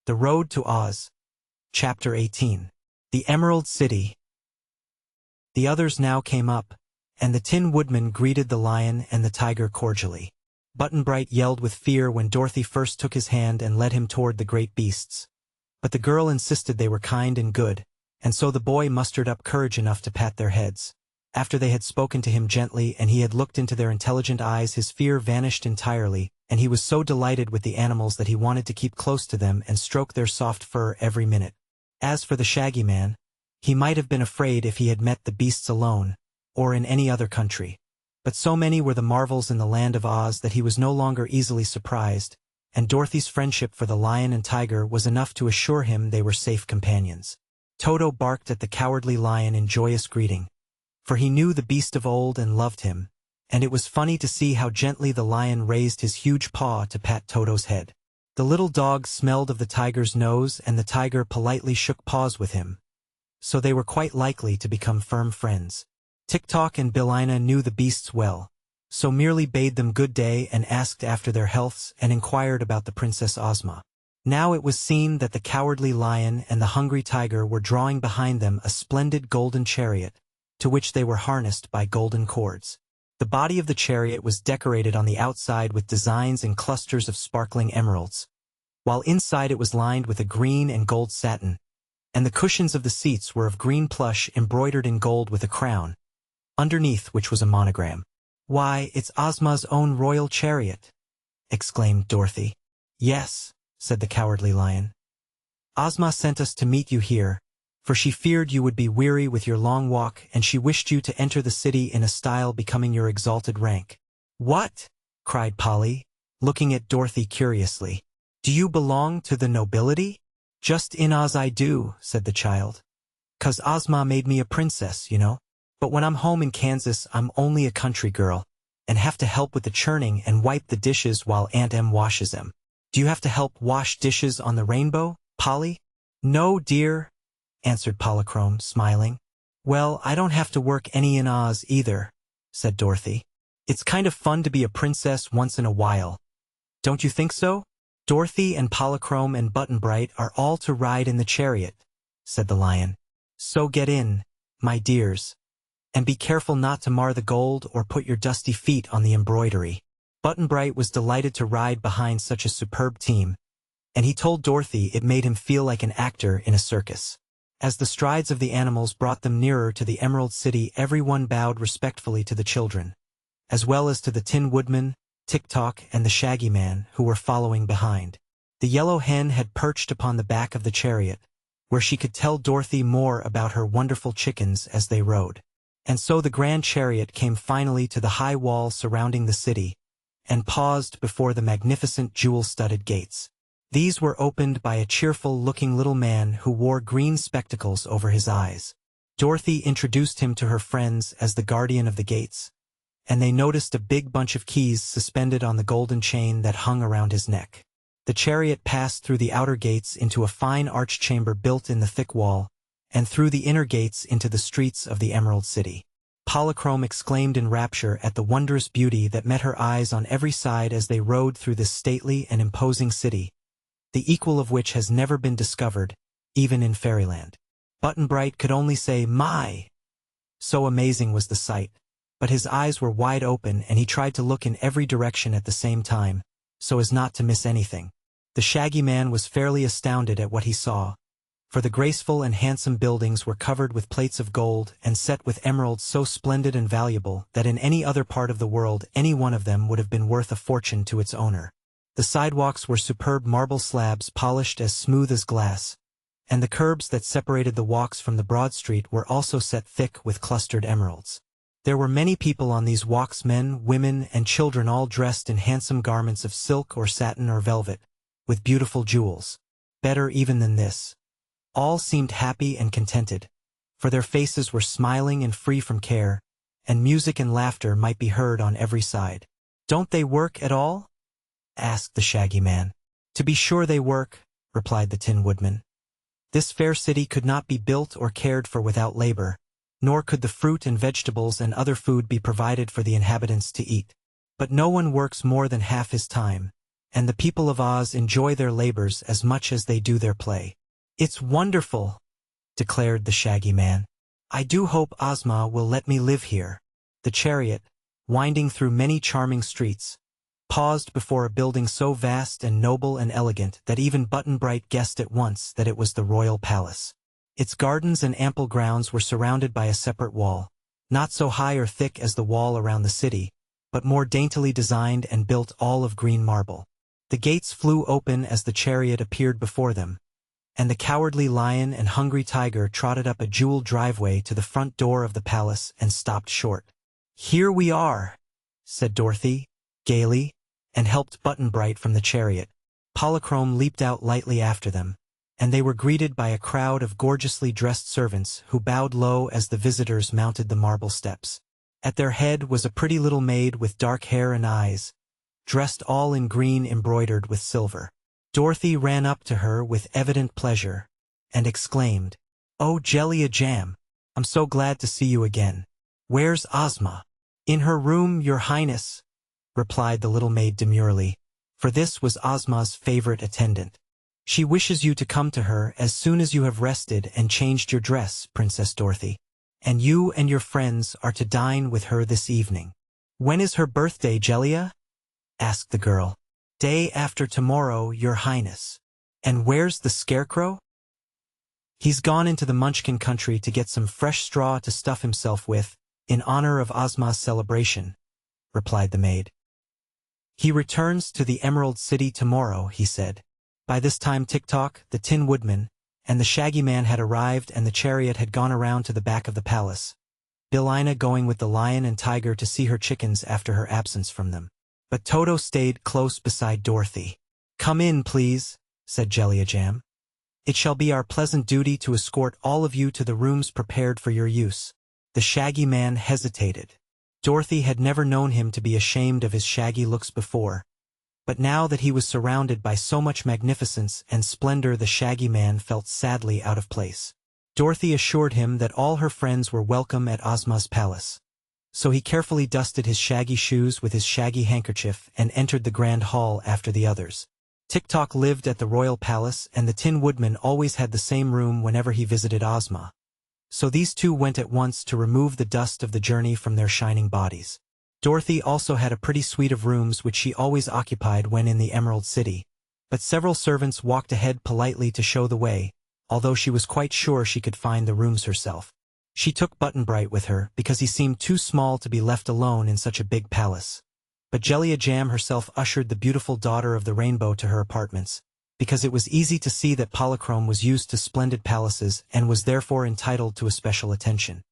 The Road to Oz. Chapter 18. The Emerald City. The others now came up, and the Tin Woodman greeted the lion and the tiger cordially. Button-Bright yelled with fear when Dorothy first took his hand and led him toward the great beasts. But the girl insisted they were kind and good, and so the boy mustered up courage enough to pat their heads. After they had spoken to him gently and he had looked into their intelligent eyes, his fear vanished entirely, and he was so delighted with the animals that he wanted to keep close to them and stroke their soft fur every minute. As for the Shaggy Man, he might have been afraid if he had met the beasts alone, or in any other country. But so many were the marvels in the land of Oz that he was no longer easily surprised, and Dorothy's friendship for the lion and tiger was enough to assure him they were safe companions. Toto barked at the cowardly lion in joyous greeting, for he knew the beast of old and loved him, and it was funny to see how gently the lion raised his huge paw to pat Toto's head. The little dog smelled of the tiger's nose, and the tiger politely shook paws with him, so they were quite likely to become firm friends. Tik-Tok and Billina knew the beasts well, so merely bade them good day and asked after their healths and inquired about the Princess Ozma. Now it was seen that the cowardly lion and the hungry tiger were drawing behind them a splendid golden chariot, to which they were harnessed by golden cords. The body of the chariot was decorated on the outside with designs and clusters of sparkling emeralds, while inside it was lined with a green and gold satin, and the cushions of the seats were of green plush embroidered in gold with a crown, underneath which was a monogram. "Why, it's Ozma's own royal chariot!" exclaimed Dorothy. "Yes," said the cowardly lion. "Ozma sent us to meet you here, for she feared you would be weary with your long walk and she wished you to enter the city in a style becoming your exalted rank." "What?" cried Polly, looking at Dorothy curiously. "Do you belong to the nobility?" "Just in Oz I do," said the child. "'Cause Ozma made me a princess, you know. But when I'm home in Kansas I'm only a country girl, and have to help with the churning and wipe the dishes while Aunt Em washes them." "Do you have to help wash dishes on the Rainbow, Polly?" "No, dear," answered Polychrome, smiling. "Well, I don't have to work any in Oz either," said Dorothy. "It's kind of fun to be a princess once in a while. Don't you think so?" "Dorothy and Polychrome and Button-Bright are all to ride in the chariot," said the lion. "So get in, my dears, and be careful not to mar the gold or put your dusty feet on the embroidery." Button-Bright was delighted to ride behind such a superb team, and he told Dorothy it made him feel like an actor in a circus. As the strides of the animals brought them nearer to the Emerald City, everyone bowed respectfully to the children, as well as to the Tin Woodman, Tik-Tok, and the Shaggy Man, who were following behind. The yellow hen had perched upon the back of the chariot, where she could tell Dorothy more about her wonderful chickens as they rode. And so the grand chariot came finally to the high wall surrounding the city, and paused before the magnificent jewel-studded gates. These were opened by a cheerful-looking little man who wore green spectacles over his eyes. Dorothy introduced him to her friends as the guardian of the gates, and they noticed a big bunch of keys suspended on the golden chain that hung around his neck. The chariot passed through the outer gates into a fine arched chamber built in the thick wall, and through the inner gates into the streets of the Emerald City. Polychrome exclaimed in rapture at the wondrous beauty that met her eyes on every side as they rode through this stately and imposing city, the equal of which has never been discovered, even in fairyland. Button-Bright could only say, "My!" So amazing was the sight, but his eyes were wide open and he tried to look in every direction at the same time, so as not to miss anything. The Shaggy Man was fairly astounded at what he saw, for the graceful and handsome buildings were covered with plates of gold and set with emeralds so splendid and valuable that in any other part of the world any one of them would have been worth a fortune to its owner. The sidewalks were superb marble slabs polished as smooth as glass, and the curbs that separated the walks from the broad street were also set thick with clustered emeralds. There were many people on these walks, men, women, and children, all dressed in handsome garments of silk or satin or velvet, with beautiful jewels. Better even than this, all seemed happy and contented, for their faces were smiling and free from care, and music and laughter might be heard on every side. "Don't they work at all?" asked the Shaggy Man. "To be sure they work," replied the Tin Woodman. "This fair city could not be built or cared for without labor, nor could the fruit and vegetables and other food be provided for the inhabitants to eat. But no one works more than half his time, and the people of Oz enjoy their labors as much as they do their play. It's wonderful, declared the Shaggy Man. I do hope Ozma will let me live here. The chariot, winding through many charming streets, paused before a building so vast and noble and elegant that even Button-Bright guessed at once that it was the royal palace. Its gardens and ample grounds were surrounded by a separate wall, not so high or thick as the wall around the city, but more daintily designed and built all of green marble. The gates flew open as the chariot appeared before them, and the cowardly lion and hungry tiger trotted up a jeweled driveway to the front door of the palace and stopped short. "Here we are," said Dorothy, gaily, and helped Button-Bright from the chariot. Polychrome leaped out lightly after them, and they were greeted by a crowd of gorgeously dressed servants who bowed low as the visitors mounted the marble steps. At their head was a pretty little maid with dark hair and eyes, dressed all in green embroidered with silver. Dorothy ran up to her with evident pleasure, and exclaimed, "Oh, Jellia Jam, I'm so glad to see you again. Where's Ozma?" "In her room, Your Highness," replied the little maid demurely, for this was Ozma's favorite attendant. "She wishes you to come to her as soon as you have rested and changed your dress, Princess Dorothy. And you and your friends are to dine with her this evening." "When is her birthday, Jellia?" asked the girl. "Day after tomorrow, Your Highness." "And where's the Scarecrow?" "He's gone into the Munchkin country to get some fresh straw to stuff himself with, in honor of Ozma's celebration," replied the maid. "He returns to the Emerald City tomorrow," he said. By this time Tick-Tock, the Tin Woodman, and the Shaggy Man had arrived and the chariot had gone around to the back of the palace, Billina going with the lion and tiger to see her chickens after her absence from them. But Toto stayed close beside Dorothy. "Come in, please," said Jellia Jam. "It shall be our pleasant duty to escort all of you to the rooms prepared for your use." The Shaggy Man hesitated. Dorothy had never known him to be ashamed of his shaggy looks before, but now that he was surrounded by so much magnificence and splendor, the Shaggy Man felt sadly out of place. Dorothy assured him that all her friends were welcome at Ozma's palace. So he carefully dusted his shaggy shoes with his shaggy handkerchief and entered the grand hall after the others. Tick-Tock lived at the royal palace, and the Tin Woodman always had the same room whenever he visited Ozma. So these two went at once to remove the dust of the journey from their shining bodies. Dorothy also had a pretty suite of rooms which she always occupied when in the Emerald City, but several servants walked ahead politely to show the way, although she was quite sure she could find the rooms herself. She took Button-Bright with her because he seemed too small to be left alone in such a big palace. But Jellia Jam herself ushered the beautiful daughter of the rainbow to her apartments, because it was easy to see that Polychrome was used to splendid palaces and was therefore entitled to a special attention.